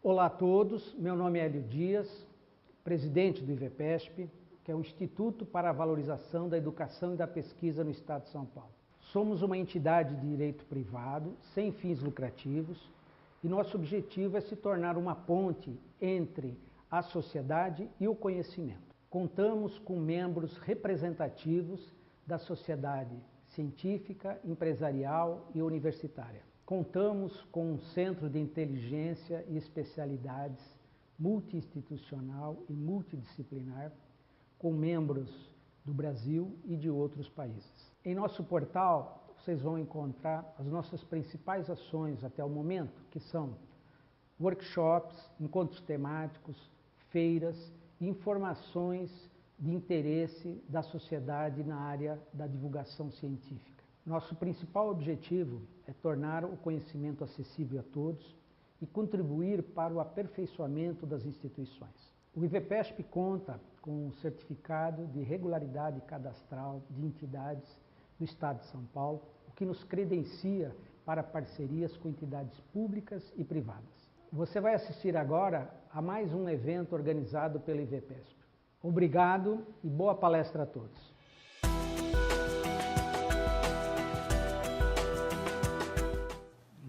Olá a todos, meu nome é Hélio Dias, presidente do IVEPESP, que é o Instituto para a Valorização da Educação e da Pesquisa no Estado de São Paulo. Somos uma entidade de direito privado, sem fins lucrativos, e nosso objetivo é se tornar uma ponte entre a sociedade e o conhecimento. Contamos com membros representativos da sociedade científica, empresarial e universitária. Contamos com um centro de inteligência e especialidades multi-institucional e multidisciplinar, com membros do Brasil e de outros países. Em nosso portal, vocês vão encontrar as nossas principais ações até o momento, que são workshops, encontros temáticos, feiras e informações de interesse da sociedade na área da divulgação científica. Nosso principal objetivo é tornar o conhecimento acessível a todos e contribuir para o aperfeiçoamento das instituições. O IVEPESP conta com um certificado de regularidade cadastral de entidades do Estado de São Paulo, o que nos credencia para parcerias com entidades públicas e privadas. Você vai assistir agora a mais um evento organizado pelo IVEPESP. Obrigado e boa palestra a todos.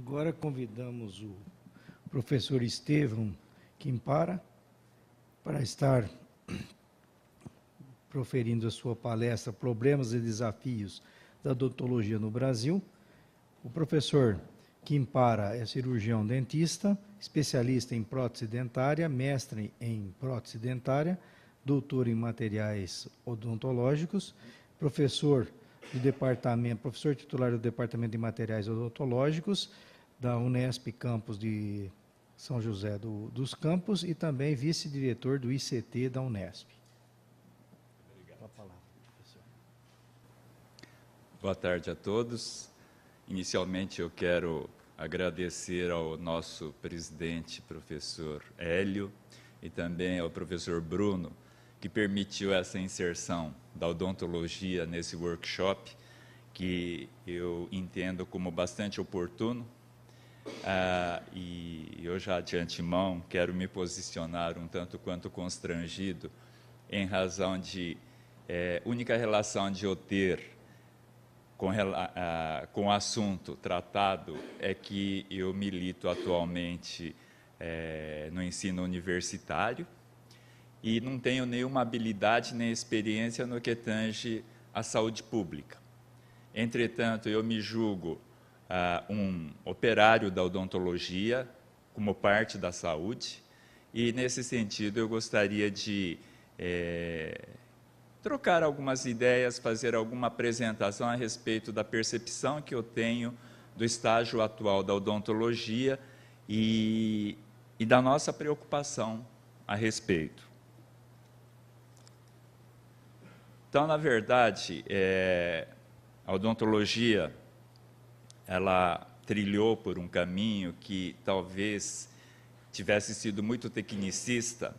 Agora convidamos o professor Estevão Quimpara para estar proferindo a sua palestra Problemas e Desafios da Odontologia no Brasil. O professor Quimpara é cirurgião dentista, especialista em prótese dentária, mestre em prótese dentária, doutor em materiais odontológicos, professor titular do Departamento de Materiais Odontológicos da Unesp Campus de São José dos Campos e também vice-diretor do ICT da Unesp. Obrigado. A palavra, professor. Boa tarde a todos. Inicialmente eu quero agradecer ao nosso presidente, professor Hélio, e também ao professor Bruno, que permitiu essa inserção da odontologia nesse workshop, que eu entendo como bastante oportuno. E eu já de antemão quero me posicionar um tanto quanto constrangido em razão de única relação de eu ter com o assunto tratado é que eu milito atualmente no ensino universitário e não tenho nenhuma habilidade nem experiência no que tange à saúde pública. Entretanto, eu me julgo um operário da odontologia como parte da saúde e, nesse sentido, eu gostaria de trocar algumas ideias, fazer alguma apresentação a respeito da percepção que eu tenho do estágio atual da odontologia e da nossa preocupação a respeito. Então, na verdade, a odontologia ela trilhou por um caminho que talvez tivesse sido muito tecnicista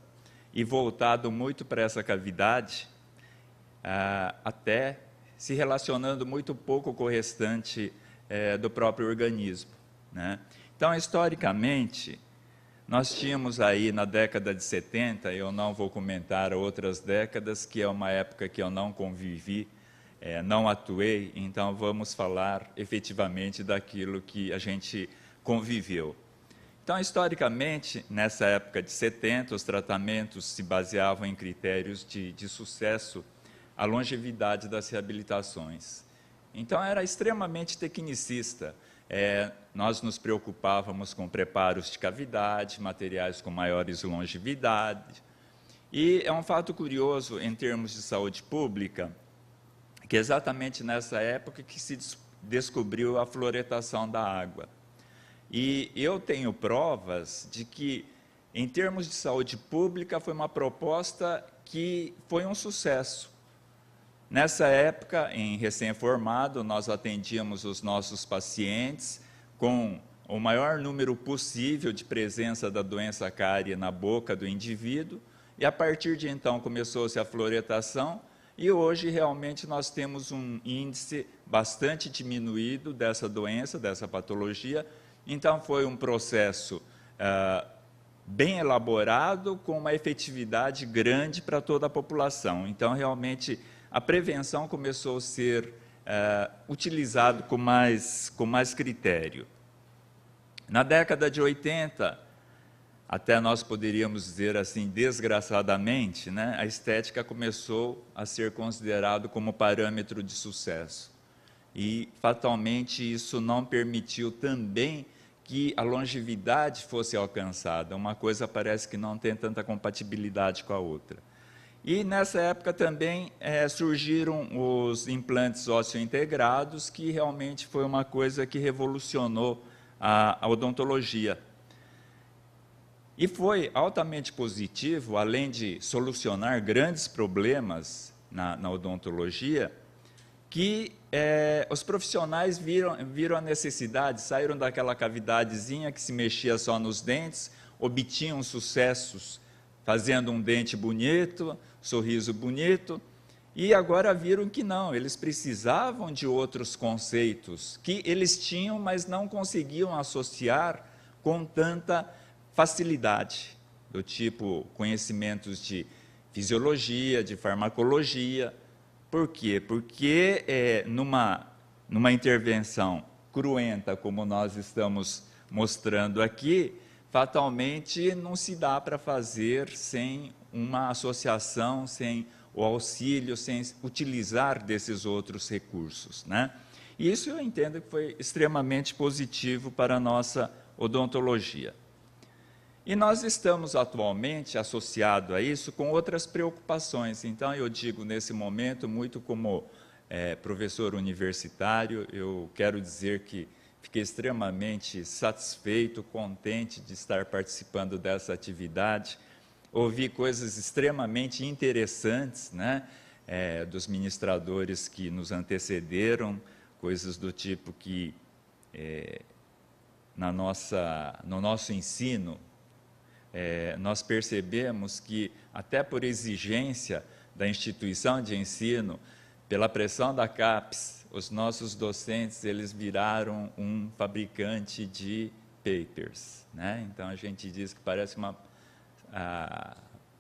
e voltado muito para essa cavidade, até se relacionando muito pouco com o restante do próprio organismo, né? Então, historicamente, nós tínhamos aí na década de 70, eu não vou comentar outras décadas, que é uma época que eu não convivi, não atuei, então vamos falar efetivamente daquilo que a gente conviveu. Então, historicamente, nessa época de 70, os tratamentos se baseavam em critérios de sucesso, a longevidade das reabilitações. Então, era extremamente tecnicista. Nós nos preocupávamos com preparos de cavidade, materiais com maiores longevidade. E é um fato curioso, em termos de saúde pública, que exatamente nessa época que se descobriu a fluoretação da água. E eu tenho provas de que, em termos de saúde pública, foi uma proposta que foi um sucesso. Nessa época, em recém-formado, nós atendíamos os nossos pacientes com o maior número possível de presença da doença cárie na boca do indivíduo, e a partir de então começou-se a fluoretação, e hoje realmente nós temos um índice bastante diminuído dessa doença, dessa patologia. Então foi um processo bem elaborado, com uma efetividade grande para toda a população. Então, realmente, a prevenção começou a ser utilizado com mais critério. Na década de 80, até nós poderíamos dizer assim, desgraçadamente, né, a estética começou a ser considerado como parâmetro de sucesso. E, fatalmente, isso não permitiu também que a longevidade fosse alcançada. Uma coisa parece que não tem tanta compatibilidade com a outra. E, nessa época, também surgiram os implantes ósseo-integrados, que realmente foi uma coisa que revolucionou a odontologia. E foi altamente positivo, além de solucionar grandes problemas na odontologia, que os profissionais viram a necessidade, saíram daquela cavidadezinha que se mexia só nos dentes, obtinham sucessos fazendo um dente bonito, sorriso bonito, e agora viram que não, eles precisavam de outros conceitos que eles tinham, mas não conseguiam associar com tanta facilidade, do tipo conhecimentos de fisiologia, de farmacologia. Por quê? Porque numa intervenção cruenta, como nós estamos mostrando aqui, fatalmente não se dá para fazer sem uma associação, sem o auxílio, sem utilizar desses outros recursos, né? E isso eu entendo que foi extremamente positivo para a nossa odontologia. E nós estamos atualmente associados a isso com outras preocupações. Então, eu digo nesse momento, muito como professor universitário, eu quero dizer que fiquei extremamente satisfeito, contente de estar participando dessa atividade. Ouvi coisas extremamente interessantes, né, dos ministradores que nos antecederam, coisas do tipo que, no nosso ensino, nós percebemos que, até por exigência da instituição de ensino, pela pressão da CAPES, os nossos docentes eles viraram um fabricante de papers, né? Então, a gente diz que parece uma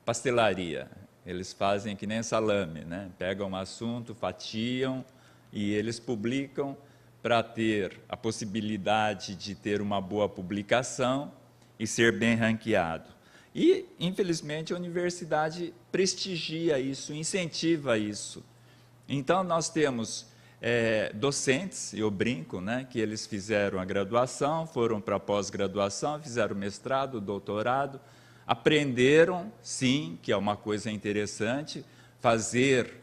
pastelaria. Eles fazem que nem salame, né? Pegam um assunto, fatiam e eles publicam para ter a possibilidade de ter uma boa publicação e ser bem ranqueado. E, infelizmente, a universidade prestigia isso, incentiva isso. Então, nós temos docentes, eu brinco, né, que eles fizeram a graduação, foram para a pós-graduação, fizeram mestrado, doutorado, aprenderam, sim, que é uma coisa interessante, fazer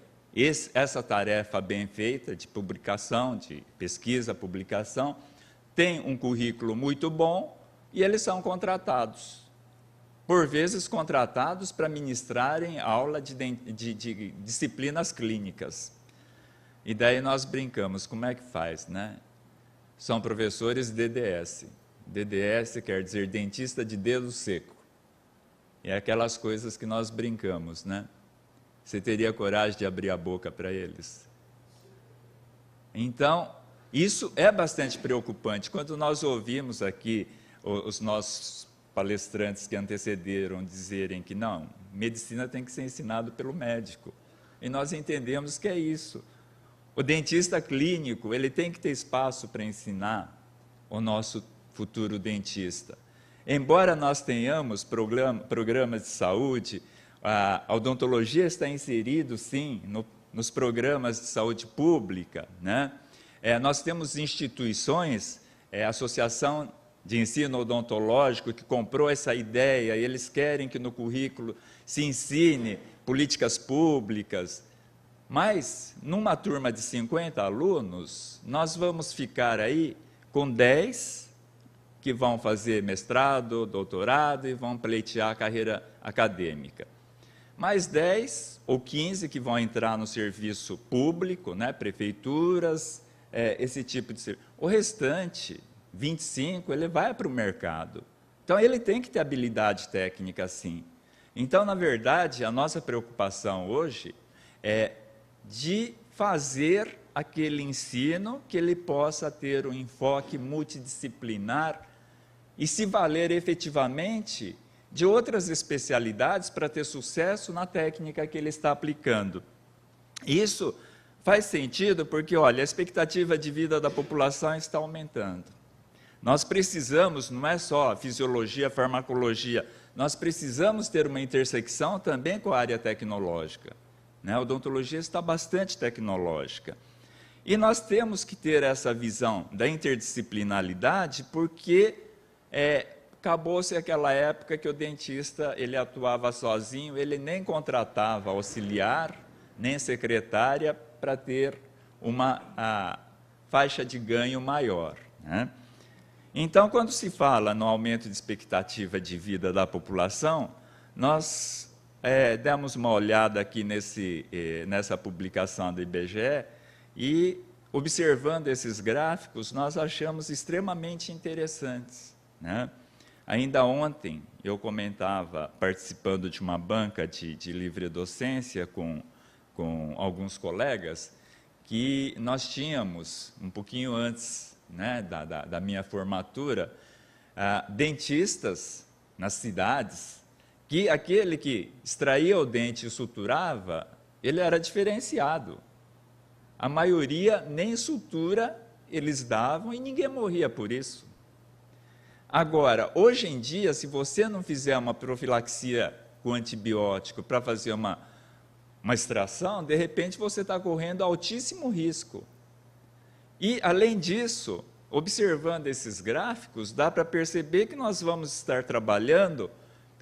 essa tarefa bem feita de publicação, de pesquisa, publicação, tem um currículo muito bom e eles são contratados. Por vezes contratados para ministrarem aula de disciplinas clínicas. E daí nós brincamos, como é que faz, né? São professores DDS. DDS quer dizer dentista de dedo seco. É aquelas coisas que nós brincamos, né? Você teria coragem de abrir a boca para eles? Então, isso é bastante preocupante. Quando nós ouvimos aqui os nossos palestrantes que antecederam dizerem que não, medicina tem que ser ensinado pelo médico. E nós entendemos que é isso. O dentista clínico, ele tem que ter espaço para ensinar o nosso futuro dentista. Embora nós tenhamos programas de saúde, a odontologia está inserido, sim, nos programas de saúde pública, né? Nós temos instituições, a Associação de Ensino Odontológico, que comprou essa ideia, e eles querem que no currículo se ensine políticas públicas, mas, numa turma de 50 alunos, nós vamos ficar aí com 10 que vão fazer mestrado, doutorado e vão pleitear a carreira acadêmica. Mais 10 ou 15 que vão entrar no serviço público, né, prefeituras, esse tipo de serviço. O restante, 25, ele vai para o mercado. Então, ele tem que ter habilidade técnica, sim. Então, na verdade, a nossa preocupação hoje é de fazer aquele ensino que ele possa ter um enfoque multidisciplinar e se valer efetivamente de outras especialidades para ter sucesso na técnica que ele está aplicando. Isso faz sentido porque, olha, a expectativa de vida da população está aumentando. Nós precisamos, não é só fisiologia, farmacologia, nós precisamos ter uma intersecção também com a área tecnológica, né? A odontologia está bastante tecnológica. E nós temos que ter essa visão da interdisciplinaridade porque acabou-se aquela época que o dentista ele atuava sozinho, ele nem contratava auxiliar, nem secretária para ter uma faixa de ganho maior, né? Então, quando se fala no aumento de expectativa de vida da população, nós demos uma olhada aqui nessa publicação do IBGE e, observando esses gráficos, nós achamos extremamente interessantes, né? Ainda ontem, eu comentava, participando de uma banca de livre docência com alguns colegas, que nós tínhamos, um pouquinho antes, né, da minha formatura, dentistas nas cidades, que aquele que extraía o dente e suturava, ele era diferenciado. A maioria nem sutura eles davam e ninguém morria por isso. Agora, hoje em dia, se você não fizer uma profilaxia com antibiótico para fazer uma extração, de repente você está correndo altíssimo risco. E, além disso, observando esses gráficos, dá para perceber que nós vamos estar trabalhando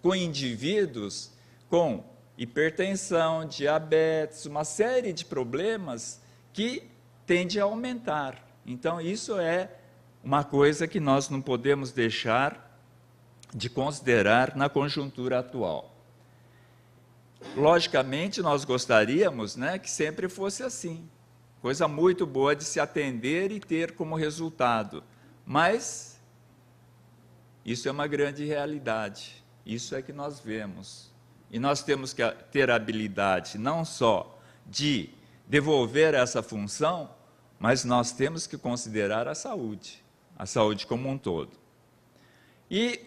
com indivíduos com hipertensão, diabetes, uma série de problemas que tende a aumentar. Então, isso é uma coisa que nós não podemos deixar de considerar na conjuntura atual. Logicamente, nós gostaríamos, né, que sempre fosse assim. Coisa muito boa de se atender e ter como resultado. Mas isso é uma grande realidade. Isso é que nós vemos. E nós temos que ter a habilidade não só de devolver essa função, mas nós temos que considerar a saúde como um todo. E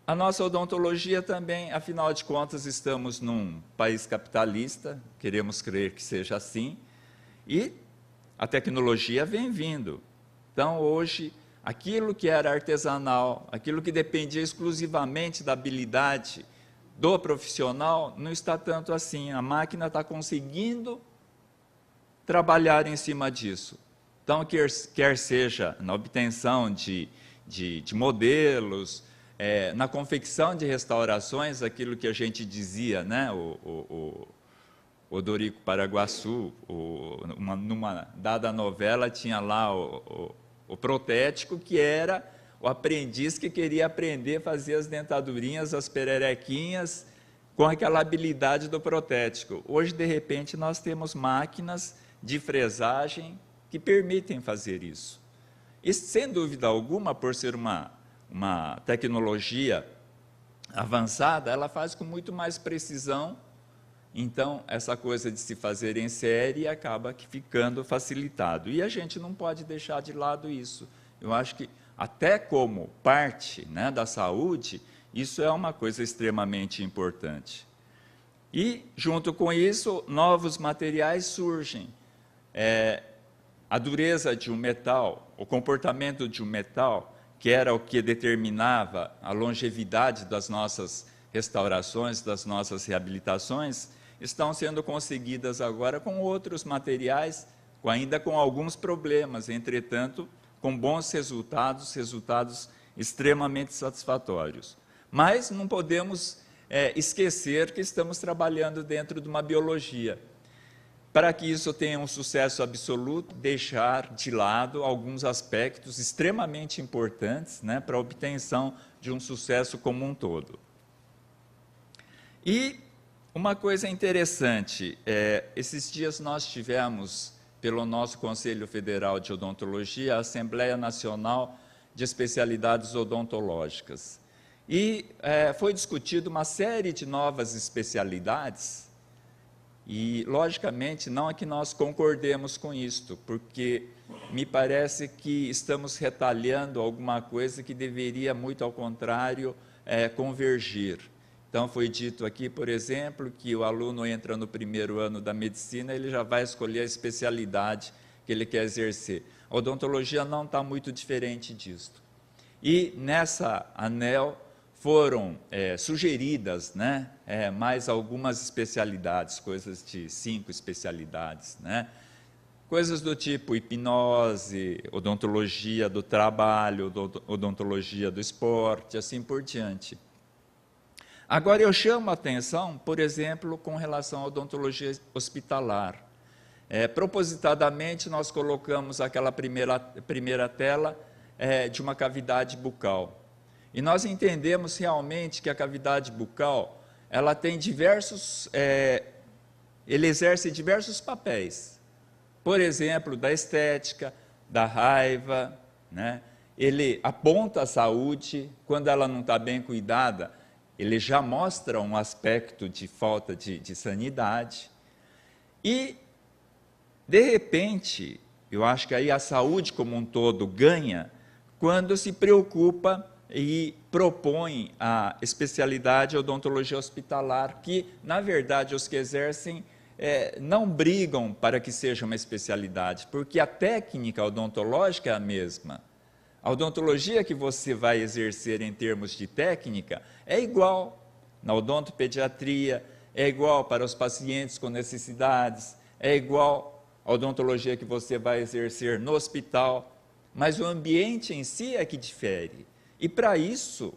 a nossa odontologia também, afinal de contas, estamos num país capitalista, queremos crer que seja assim, e a tecnologia vem vindo. Então, hoje, aquilo que era artesanal, aquilo que dependia exclusivamente da habilidade do profissional, não está tanto assim. A máquina está conseguindo trabalhar em cima disso. Então, quer seja na obtenção de modelos, na confecção de restaurações, aquilo que a gente dizia, né? O Dorico Paraguaçu, numa dada novela, tinha lá o protético, que era o aprendiz que queria aprender a fazer as dentadurinhas, as pererequinhas, com aquela habilidade do protético. Hoje, de repente, nós temos máquinas de fresagem que permitem fazer isso. E, sem dúvida alguma, por ser uma tecnologia avançada, ela faz com muito mais precisão. Então, essa coisa de se fazer em série acaba ficando facilitado. E a gente não pode deixar de lado isso. Eu acho que, até como parte, né, da saúde, isso é uma coisa extremamente importante. E, junto com isso, novos materiais surgem. A dureza de um metal, o comportamento de um metal, que era o que determinava a longevidade das nossas restaurações, das nossas reabilitações, estão sendo conseguidas agora com outros materiais, ainda com alguns problemas, entretanto, com bons resultados extremamente satisfatórios. Mas não podemos esquecer que estamos trabalhando dentro de uma biologia. Para que isso tenha um sucesso absoluto, deixar de lado alguns aspectos extremamente importantes, né, para a obtenção de um sucesso como um todo. E uma coisa interessante, esses dias nós tivemos, pelo nosso Conselho Federal de Odontologia, a Assembleia Nacional de Especialidades Odontológicas. E foi discutido uma série de novas especialidades. E, logicamente, não é que nós concordemos com isto, porque me parece que estamos retalhando alguma coisa que deveria, muito ao contrário, convergir. Então, foi dito aqui, por exemplo, que o aluno entra no primeiro ano da medicina, ele já vai escolher a especialidade que ele quer exercer. A odontologia não está muito diferente disso. E nessa ANEEL foram sugeridas, né, mais algumas especialidades, coisas de 5 especialidades, né? Coisas do tipo hipnose, odontologia do trabalho, odontologia do esporte, assim por diante. Agora, eu chamo a atenção, por exemplo, com relação à odontologia hospitalar. Propositadamente, nós colocamos aquela primeira tela de uma cavidade bucal. E nós entendemos realmente que a cavidade bucal, ela tem ele exerce diversos papéis. Por exemplo, da estética, da raiva, né? Ele aponta a saúde, quando ela não está bem cuidada, ele já mostra um aspecto de falta de sanidade. E, de repente, eu acho que aí a saúde como um todo ganha quando se preocupa e propõe a especialidade odontologia hospitalar, que, na verdade, os que exercem não brigam para que seja uma especialidade, porque a técnica odontológica é a mesma. A odontologia que você vai exercer em termos de técnica é igual na odontopediatria, é igual para os pacientes com necessidades, é igual à odontologia que você vai exercer no hospital, mas o ambiente em si é que difere. E para isso,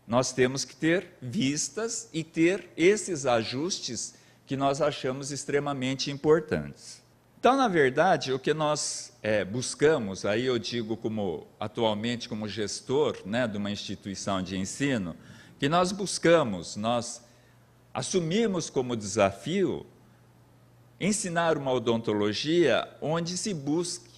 nós temos que ter vistas e ter esses ajustes que nós achamos extremamente importantes. Então, na verdade, o que nós buscamos, aí eu digo atualmente como gestor, né, de uma instituição de ensino, que nós assumimos como desafio ensinar uma odontologia onde se busque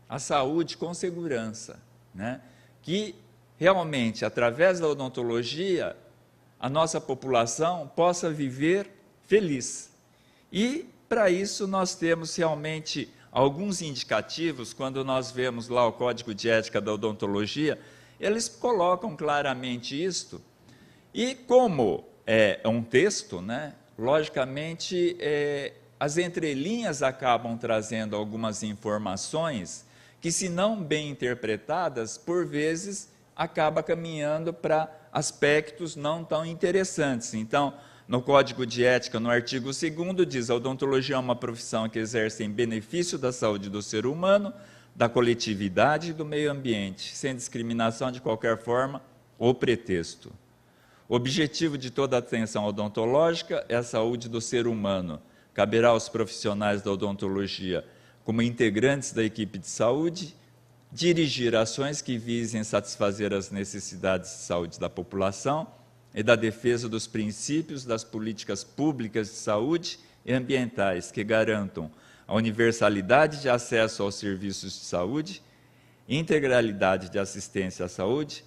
a saúde com segurança, né, que realmente, através da odontologia, a nossa população possa viver feliz. E, para isso, nós temos realmente alguns indicativos, quando nós vemos lá o Código de Ética da Odontologia, eles colocam claramente isto. E como é um texto, né, logicamente, as entrelinhas acabam trazendo algumas informações que, se não bem interpretadas, por vezes, acaba caminhando para aspectos não tão interessantes. Então, no Código de Ética, no artigo 2º, diz: a odontologia é uma profissão que exerce em benefício da saúde do ser humano, da coletividade e do meio ambiente, sem discriminação de qualquer forma ou pretexto. O objetivo de toda atenção odontológica é a saúde do ser humano. Caberá aos profissionais da odontologia, como integrantes da equipe de saúde, dirigir ações que visem satisfazer as necessidades de saúde da população e da defesa dos princípios das políticas públicas de saúde e ambientais que garantam a universalidade de acesso aos serviços de saúde, integralidade de assistência à saúde,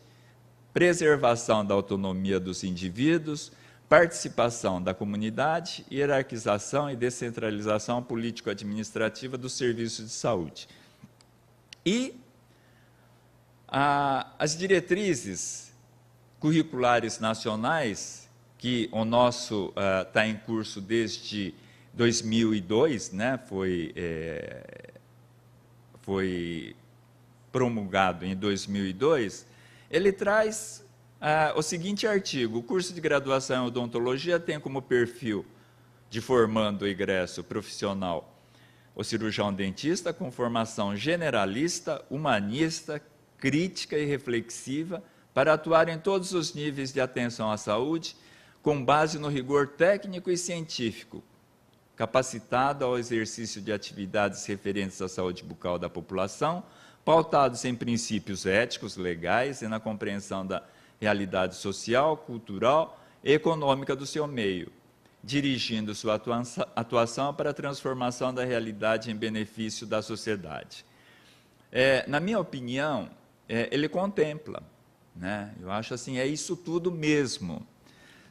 preservação da autonomia dos indivíduos, participação da comunidade, hierarquização e descentralização político-administrativa dos serviços de saúde. E as diretrizes curriculares nacionais, que o nosso está em curso desde 2002, né, foi promulgado em 2002, ele traz o seguinte artigo: o curso de graduação em odontologia tem como perfil de formando o egresso profissional o cirurgião dentista com formação generalista, humanista, crítica e reflexiva, para atuar em todos os níveis de atenção à saúde, com base no rigor técnico e científico, capacitado ao exercício de atividades referentes à saúde bucal da população, pautados em princípios éticos, legais e na compreensão da realidade social, cultural e econômica do seu meio, dirigindo sua atuação para a transformação da realidade em benefício da sociedade. Na minha opinião, ele contempla, né? Eu acho assim, é isso tudo mesmo.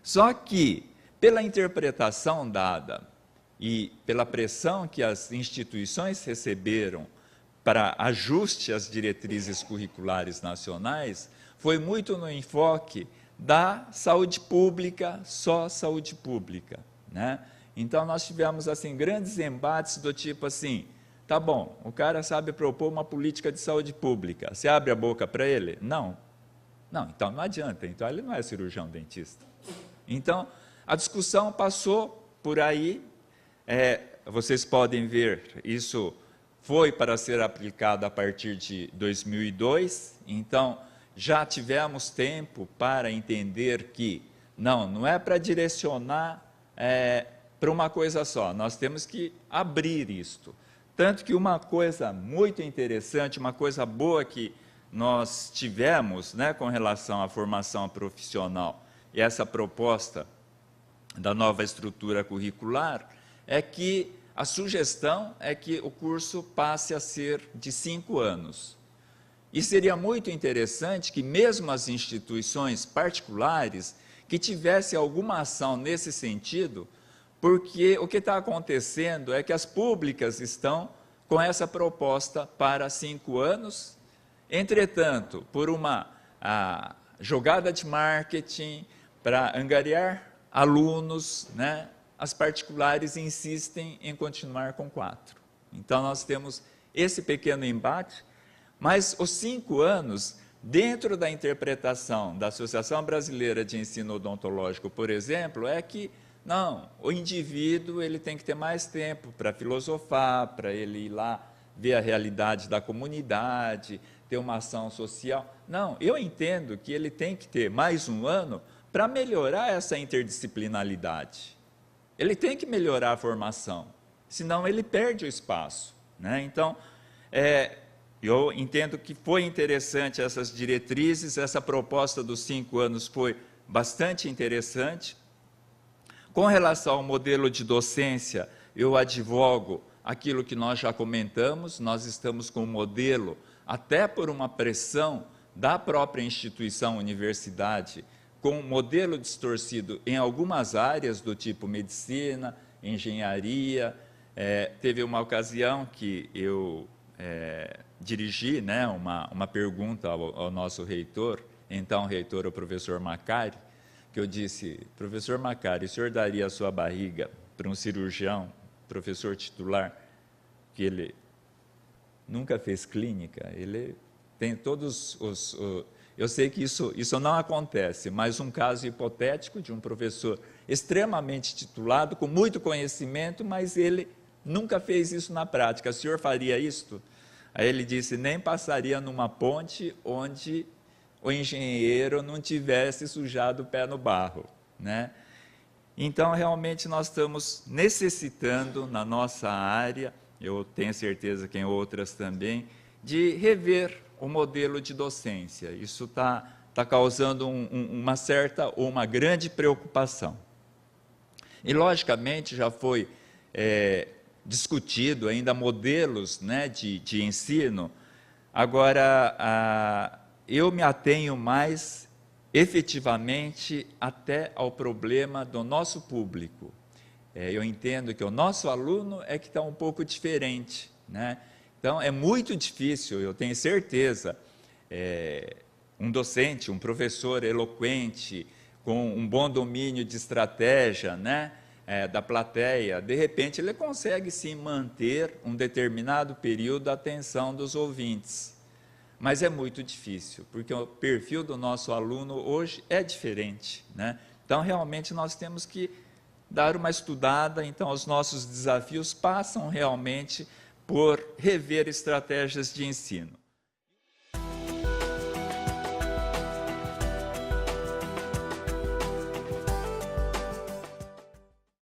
Só que, pela interpretação dada e pela pressão que as instituições receberam para ajuste às diretrizes curriculares nacionais, foi muito no enfoque da saúde pública, só saúde pública, né? Então, nós tivemos assim, grandes embates do tipo assim, tá bom, o cara sabe propor uma política de saúde pública, você abre a boca para ele? Não. Não, então não adianta, então ele não é cirurgião dentista. Então, a discussão passou por aí, vocês podem ver, isso foi para ser aplicado a partir de 2002, então já tivemos tempo para entender que não é para direcionar para uma coisa só, nós temos que abrir isto. Tanto que uma coisa muito interessante, uma coisa boa que nós tivemos, né, com relação à formação profissional e essa proposta da nova estrutura curricular, é que a sugestão é que o curso passe a ser de 5 anos. E seria muito interessante que mesmo as instituições particulares que tivessem alguma ação nesse sentido, porque o que está acontecendo é que as públicas estão com essa proposta para 5 anos, entretanto, por uma jogada de marketing, para angariar alunos, né, as particulares insistem em continuar com 4. Então, nós temos esse pequeno embate, mas os 5 anos, dentro da interpretação da Associação Brasileira de Ensino Odontológico, por exemplo, é que não, o indivíduo ele tem que ter mais tempo para filosofar, para ele ir lá ver a realidade da comunidade, ter uma ação social. Não, eu entendo que ele tem que ter mais 1 ano para melhorar essa interdisciplinaridade. Ele tem que melhorar a formação, senão ele perde o espaço, né? Então, eu entendo que foi interessante essas diretrizes, essa proposta dos 5 anos foi bastante interessante. Com relação ao modelo de docência, eu advogo aquilo que nós já comentamos, nós estamos com um modelo, até por uma pressão da própria instituição, universidade, com um modelo distorcido em algumas áreas do tipo medicina, engenharia. Teve uma ocasião que eu dirigi, né, uma pergunta ao nosso reitor, então reitor, o professor Macari, que eu disse, professor Macari, o senhor daria a sua barriga para um cirurgião, professor titular, que ele nunca fez clínica, ele tem todos eu sei que isso não acontece, mas um caso hipotético de um professor extremamente titulado, com muito conhecimento, mas ele nunca fez isso na prática. O senhor faria isto? Aí ele disse, nem passaria numa ponte onde o engenheiro não tivesse sujado o pé no barro, né? Então, realmente, nós estamos necessitando, na nossa área, eu tenho certeza que em outras também, de rever o modelo de docência. Isso está causando uma certa ou uma grande preocupação. E, logicamente, já foi discutido ainda modelos, né, de ensino. Agora, eu me atenho mais efetivamente até ao problema do nosso público. Eu entendo que o nosso aluno é que está um pouco diferente, né? Então, é muito difícil, eu tenho certeza, um docente, um professor eloquente, com um bom domínio de estratégia, né, da plateia, de repente ele consegue sim manter um determinado período a atenção dos ouvintes. Mas é muito difícil, porque o perfil do nosso aluno hoje é diferente, né? Então, realmente, nós temos que dar uma estudada. Então, os nossos desafios passam realmente por rever estratégias de ensino.